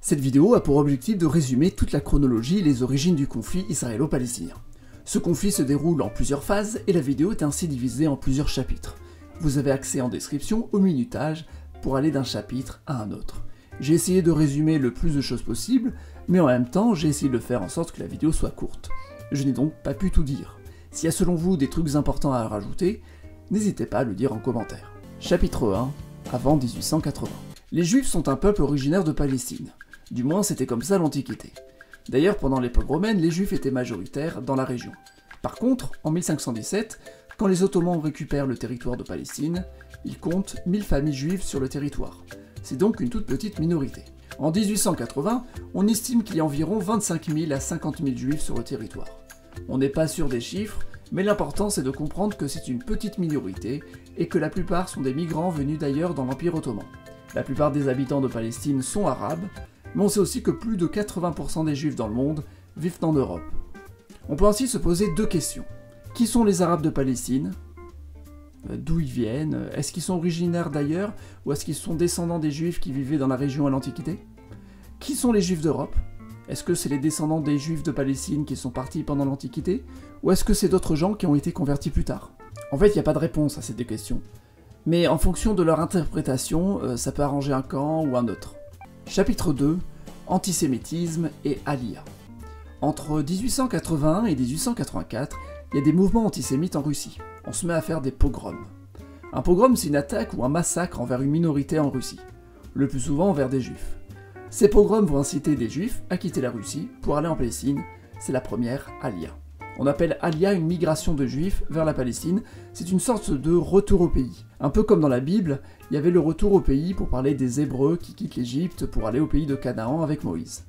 Cette vidéo a pour objectif de résumer toute la chronologie et les origines du conflit israélo-palestinien. Ce conflit se déroule en plusieurs phases et la vidéo est ainsi divisée en plusieurs chapitres. Vous avez accès en description au minutage pour aller d'un chapitre à un autre. J'ai essayé de résumer le plus de choses possible, mais en même temps j'ai essayé de faire en sorte que la vidéo soit courte. Je n'ai donc pas pu tout dire. S'il y a selon vous des trucs importants à rajouter, n'hésitez pas à le dire en commentaire. Chapitre 1, avant 1880. Les Juifs sont un peuple originaire de Palestine. Du moins c'était comme ça à l'Antiquité. D'ailleurs pendant l'époque romaine, les Juifs étaient majoritaires dans la région. Par contre, en 1517, quand les Ottomans récupèrent le territoire de Palestine, ils comptent 1000 familles juives sur le territoire. C'est donc une toute petite minorité. En 1880, on estime qu'il y a environ 25 000 à 50 000 juifs sur le territoire. On n'est pas sûr des chiffres, mais l'important c'est de comprendre que c'est une petite minorité et que la plupart sont des migrants venus d'ailleurs dans l'Empire ottoman. La plupart des habitants de Palestine sont arabes, mais on sait aussi que plus de 80% des juifs dans le monde vivent en Europe. On peut ainsi se poser deux questions. Qui sont les arabes de Palestine ? D'où ils viennent? Est-ce qu'ils sont originaires d'ailleurs, ou est-ce qu'ils sont descendants des juifs qui vivaient dans la région à l'Antiquité? Qui sont les juifs d'Europe? Est-ce que c'est les descendants des juifs de Palestine qui sont partis pendant l'Antiquité, ou est-ce que c'est d'autres gens qui ont été convertis plus tard? En fait, il n'y a pas de réponse à ces deux questions. Mais en fonction de leur interprétation, ça peut arranger un camp ou un autre. Chapitre 2, Antisémitisme et Aliyah. Entre 1881 et 1884, il y a des mouvements antisémites en Russie. On se met à faire des pogroms. Un pogrom, c'est une attaque ou un massacre envers une minorité en Russie, le plus souvent envers des juifs. Ces pogroms vont inciter des juifs à quitter la Russie pour aller en Palestine, c'est la première Aliyah. On appelle Aliyah une migration de juifs vers la Palestine, c'est une sorte de retour au pays. Un peu comme dans la Bible, il y avait le retour au pays pour parler des Hébreux qui quittent l'Égypte pour aller au pays de Canaan avec Moïse.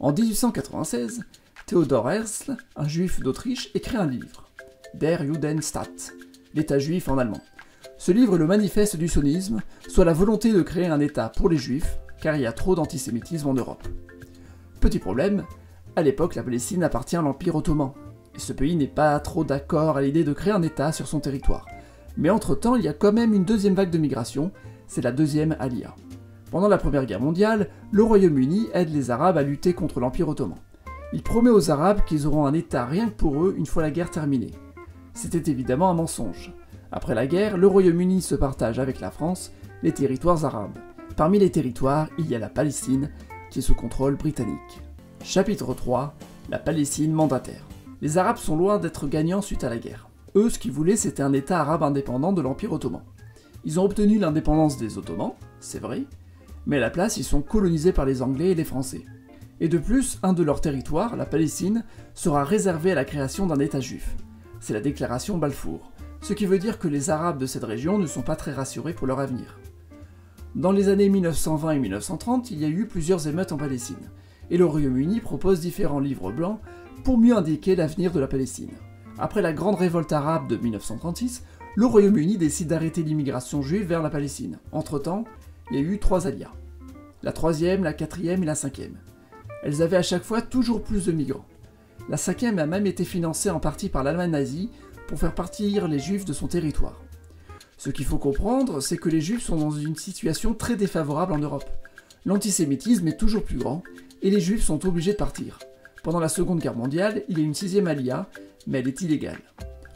En 1896, Theodor Herzl, un juif d'Autriche, écrit un livre, Der Judenstaat, l'État juif en allemand. Ce livre est le manifeste du sionisme, soit la volonté de créer un État pour les juifs, car il y a trop d'antisémitisme en Europe. Petit problème, à l'époque la Palestine appartient à l'Empire ottoman, et ce pays n'est pas trop d'accord à l'idée de créer un État sur son territoire. Mais entre-temps, il y a quand même une deuxième vague de migration, c'est la deuxième Aliyah. Pendant la Première Guerre mondiale, le Royaume-Uni aide les Arabes à lutter contre l'Empire ottoman. Il promet aux Arabes qu'ils auront un État rien que pour eux une fois la guerre terminée. C'était évidemment un mensonge. Après la guerre, le Royaume-Uni se partage avec la France les territoires arabes. Parmi les territoires, il y a la Palestine, qui est sous contrôle britannique. Chapitre 3, la Palestine mandataire. Les Arabes sont loin d'être gagnants suite à la guerre. Eux, ce qu'ils voulaient, c'était un État arabe indépendant de l'Empire ottoman. Ils ont obtenu l'indépendance des Ottomans, c'est vrai, mais à la place, ils sont colonisés par les Anglais et les Français. Et de plus, un de leurs territoires, la Palestine, sera réservé à la création d'un État juif. C'est la déclaration Balfour, ce qui veut dire que les Arabes de cette région ne sont pas très rassurés pour leur avenir. Dans les années 1920 et 1930, il y a eu plusieurs émeutes en Palestine, et le Royaume-Uni propose différents livres blancs pour mieux indiquer l'avenir de la Palestine. Après la grande révolte arabe de 1936, le Royaume-Uni décide d'arrêter l'immigration juive vers la Palestine. Entre-temps, il y a eu 3 Aliyahs. La 3e, la 4e et la 5e. Elles avaient à chaque fois toujours plus de migrants. La 5e a même été financée en partie par l'Allemagne nazie pour faire partir les juifs de son territoire. Ce qu'il faut comprendre, c'est que les juifs sont dans une situation très défavorable en Europe. L'antisémitisme est toujours plus grand, et les juifs sont obligés de partir. Pendant la Seconde Guerre mondiale, il y a une 6e Aliyah, mais elle est illégale.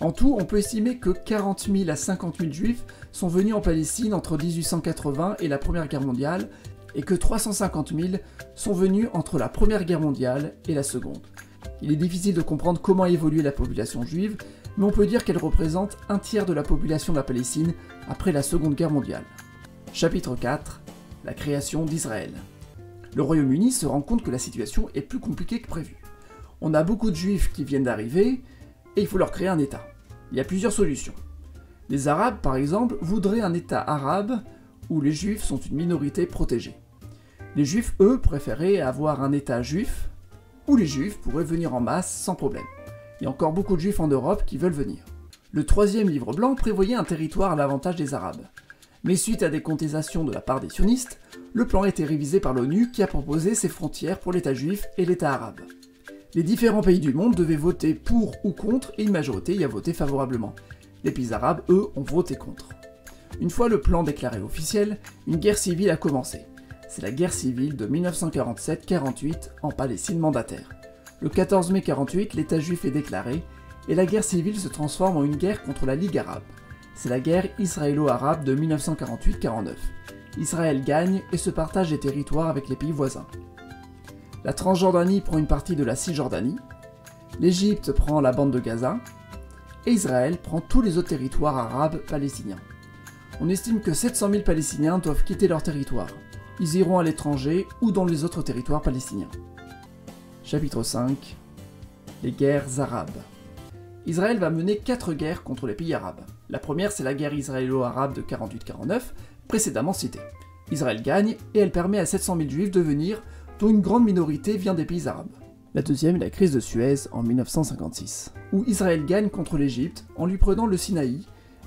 En tout, on peut estimer que 40 000 à 50 000 juifs sont venus en Palestine entre 1880 et la Première Guerre mondiale, et que 350 000 sont venus entre la Première Guerre mondiale et la Seconde. Il est difficile de comprendre comment évolue la population juive, mais on peut dire qu'elle représente un tiers de la population de la Palestine après la Seconde Guerre mondiale. Chapitre 4, la création d'Israël. Le Royaume-Uni se rend compte que la situation est plus compliquée que prévu. On a beaucoup de juifs qui viennent d'arriver, et il faut leur créer un État. Il y a plusieurs solutions. Les Arabes, par exemple, voudraient un État arabe où les juifs sont une minorité protégée. Les juifs, eux, préféraient avoir un État juif, où les juifs pourraient venir en masse sans problème. Il y a encore beaucoup de juifs en Europe qui veulent venir. Le 3e livre blanc prévoyait un territoire à l'avantage des Arabes. Mais suite à des contestations de la part des sionistes, le plan a été révisé par l'ONU qui a proposé ses frontières pour l'État juif et l'État arabe. Les différents pays du monde devaient voter pour ou contre et une majorité y a voté favorablement. Les pays arabes, eux, ont voté contre. Une fois le plan déclaré officiel, une guerre civile a commencé. C'est la guerre civile de 1947-48 en Palestine mandataire. Le 14 mai 48, l'État juif est déclaré, et la guerre civile se transforme en une guerre contre la Ligue arabe. C'est la guerre israélo-arabe de 1948-49. Israël gagne et se partage des territoires avec les pays voisins. La Transjordanie prend une partie de la Cisjordanie, l'Égypte prend la bande de Gaza, et Israël prend tous les autres territoires arabes palestiniens. On estime que 700 000 Palestiniens doivent quitter leur territoire. Ils iront à l'étranger ou dans les autres territoires palestiniens. Chapitre 5. Les guerres arabes. Israël va mener 4 guerres contre les pays arabes. La première, c'est la guerre israélo-arabe de 48-49, précédemment citée. Israël gagne et elle permet à 700 000 juifs de venir, dont une grande minorité vient des pays arabes. La deuxième est la crise de Suez en 1956, où Israël gagne contre l'Égypte en lui prenant le Sinaï,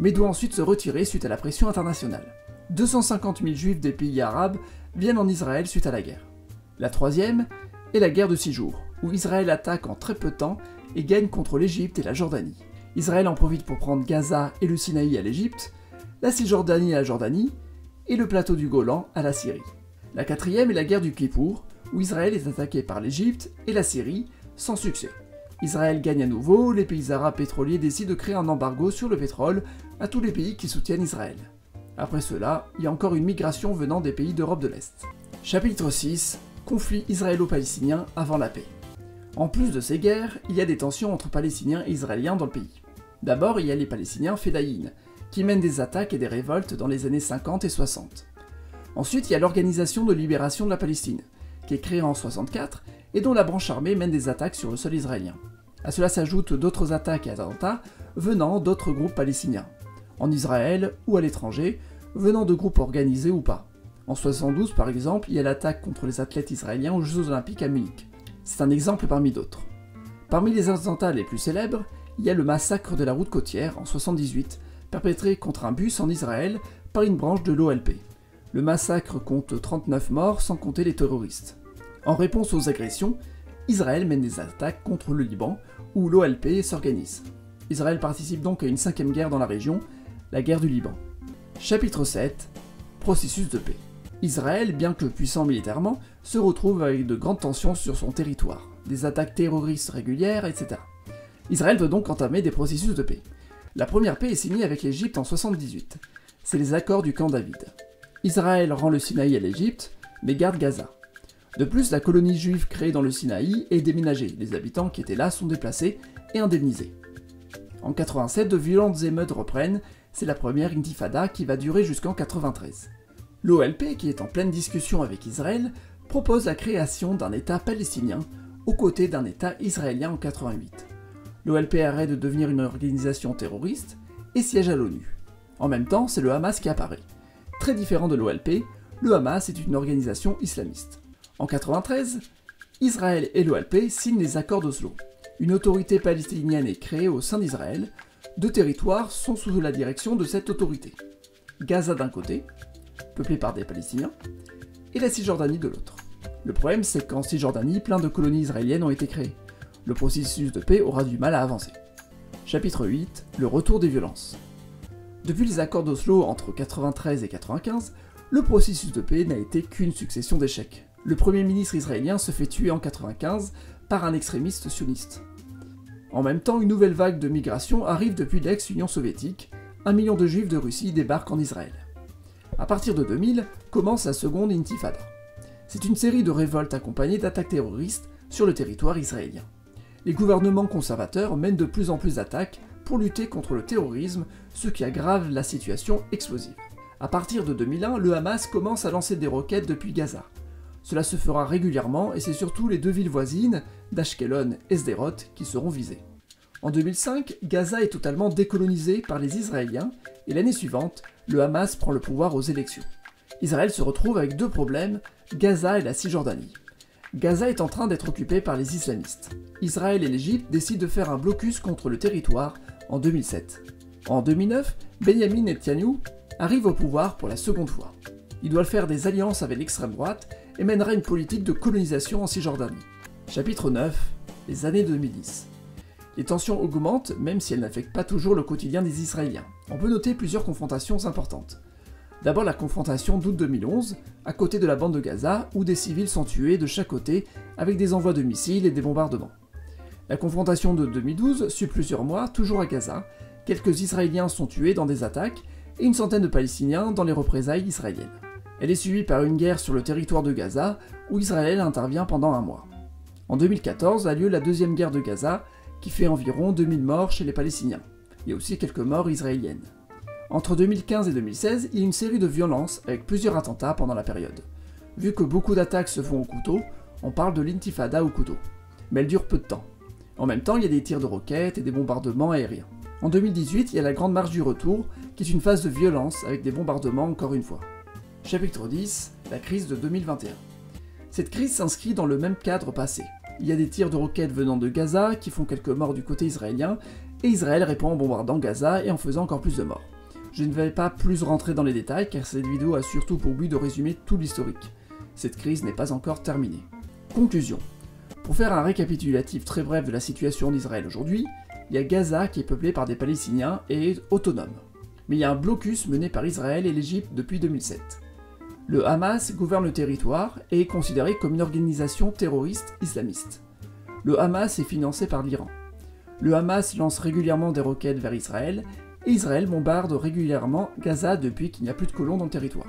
mais doit ensuite se retirer suite à la pression internationale. 250 000 juifs des pays arabes viennent en Israël suite à la guerre. La troisième est la guerre de 6 jours, où Israël attaque en très peu de temps et gagne contre l'Égypte et la Jordanie. Israël en profite pour prendre Gaza et le Sinaï à l'Égypte, la Cisjordanie à la Jordanie, et le plateau du Golan à la Syrie. La quatrième est la guerre du Kippour, où Israël est attaqué par l'Égypte et la Syrie, sans succès. Israël gagne à nouveau, les pays arabes pétroliers décident de créer un embargo sur le pétrole à tous les pays qui soutiennent Israël. Après cela, il y a encore une migration venant des pays d'Europe de l'Est. Chapitre 6. Conflit israélo-palestinien avant la paix. En plus de ces guerres, il y a des tensions entre Palestiniens et Israéliens dans le pays. D'abord, il y a les Palestiniens fédayines, qui mènent des attaques et des révoltes dans les années 50 et 60. Ensuite, il y a l'Organisation de libération de la Palestine, qui est créée en 64 et dont la branche armée mène des attaques sur le sol israélien. À cela s'ajoutent d'autres attaques et attentats venant d'autres groupes palestiniens, en Israël ou à l'étranger, venant de groupes organisés ou pas. En 72 par exemple, il y a l'attaque contre les athlètes israéliens aux Jeux Olympiques à Munich. C'est un exemple parmi d'autres. Parmi les attentats les plus célèbres, il y a le massacre de la route côtière en 78, perpétré contre un bus en Israël par une branche de l'OLP. Le massacre compte 39 morts sans compter les terroristes. En réponse aux agressions, Israël mène des attaques contre le Liban, où l'OLP s'organise. Israël participe donc à une 5e guerre dans la région, la guerre du Liban. Chapitre 7. Processus de paix. Israël, bien que puissant militairement, se retrouve avec de grandes tensions sur son territoire, des attaques terroristes régulières, etc. Israël veut donc entamer des processus de paix. La première paix est signée avec l'Égypte en 78. C'est les accords du camp David. Israël rend le Sinaï à l'Égypte, mais garde Gaza. De plus, la colonie juive créée dans le Sinaï est déménagée, les habitants qui étaient là sont déplacés et indemnisés. En 87, de violentes émeutes reprennent, c'est la première intifada qui va durer jusqu'en 93. L'OLP, qui est en pleine discussion avec Israël, propose la création d'un État palestinien, aux côtés d'un État israélien en 88. L'OLP arrête de devenir une organisation terroriste et siège à l'ONU. En même temps, c'est le Hamas qui apparaît. Très différent de l'OLP, le Hamas est une organisation islamiste. En 93, Israël et l'OLP signent les accords d'Oslo. Une autorité palestinienne est créée au sein d'Israël. 2 territoires sont sous la direction de cette autorité. Gaza d'un côté, peuplée par des Palestiniens, et la Cisjordanie de l'autre. Le problème, c'est qu'en Cisjordanie, plein de colonies israéliennes ont été créées. Le processus de paix aura du mal à avancer. Chapitre 8. Le retour des violences. Depuis les accords d'Oslo entre 93 et 95, le processus de paix n'a été qu'une succession d'échecs. Le premier ministre israélien se fait tuer en 95 par un extrémiste sioniste. En même temps, une nouvelle vague de migration arrive depuis l'ex-Union soviétique. 1 million de juifs de Russie débarquent en Israël. À partir de 2000, commence la seconde intifada. C'est une série de révoltes accompagnées d'attaques terroristes sur le territoire israélien. Les gouvernements conservateurs mènent de plus en plus d'attaques pour lutter contre le terrorisme, ce qui aggrave la situation explosive. À partir de 2001, le Hamas commence à lancer des roquettes depuis Gaza. Cela se fera régulièrement et c'est surtout les 2 villes voisines, d'Ashkelon et Sderot, qui seront visées. En 2005, Gaza est totalement décolonisée par les Israéliens et l'année suivante, le Hamas prend le pouvoir aux élections. Israël se retrouve avec 2 problèmes, Gaza et la Cisjordanie. Gaza est en train d'être occupée par les islamistes. Israël et l'Égypte décident de faire un blocus contre le territoire en 2007. En 2009, Benyamin Netanyahou arrive au pouvoir pour la seconde fois. Il doit faire des alliances avec l'extrême droite et mènera une politique de colonisation en Cisjordanie. Chapitre 9. Les années 2010. Les tensions augmentent, même si elles n'affectent pas toujours le quotidien des Israéliens. On peut noter plusieurs confrontations importantes. D'abord la confrontation d'août 2011, à côté de la bande de Gaza, où des civils sont tués de chaque côté avec des envois de missiles et des bombardements. La confrontation de 2012 suit plusieurs mois, toujours à Gaza, quelques Israéliens sont tués dans des attaques et une centaine de Palestiniens dans les représailles israéliennes. Elle est suivie par une guerre sur le territoire de Gaza, où Israël intervient pendant un mois. En 2014 a lieu la deuxième guerre de Gaza, qui fait environ 2000 morts chez les Palestiniens. Il y a aussi quelques morts israéliennes. Entre 2015 et 2016, il y a une série de violences avec plusieurs attentats pendant la période. Vu que beaucoup d'attaques se font au couteau, on parle de l'intifada au couteau. Mais elle dure peu de temps. En même temps, il y a des tirs de roquettes et des bombardements aériens. En 2018, il y a la Grande Marche du Retour, qui est une phase de violence avec des bombardements encore une fois. Chapitre 10, la crise de 2021. Cette crise s'inscrit dans le même cadre passé. Il y a des tirs de roquettes venant de Gaza qui font quelques morts du côté israélien, et Israël répond en bombardant Gaza et en faisant encore plus de morts. Je ne vais pas plus rentrer dans les détails car cette vidéo a surtout pour but de résumer tout l'historique. Cette crise n'est pas encore terminée. Conclusion. Pour faire un récapitulatif très bref de la situation d'Israël aujourd'hui, il y a Gaza qui est peuplé par des Palestiniens et est autonome. Mais il y a un blocus mené par Israël et l'Égypte depuis 2007. Le Hamas gouverne le territoire et est considéré comme une organisation terroriste islamiste. Le Hamas est financé par l'Iran. Le Hamas lance régulièrement des roquettes vers Israël et Israël bombarde régulièrement Gaza depuis qu'il n'y a plus de colons dans le territoire.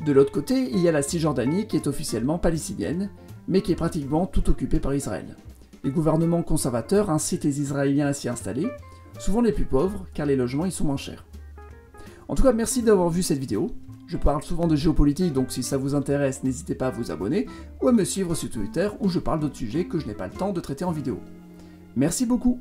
De l'autre côté, il y a la Cisjordanie qui est officiellement palestinienne, mais qui est pratiquement tout occupée par Israël. Les gouvernements conservateurs incitent les Israéliens à s'y installer, souvent les plus pauvres, car les logements y sont moins chers. En tout cas, merci d'avoir vu cette vidéo. Je parle souvent de géopolitique, donc si ça vous intéresse, n'hésitez pas à vous abonner, ou à me suivre sur Twitter, où je parle d'autres sujets que je n'ai pas le temps de traiter en vidéo. Merci beaucoup!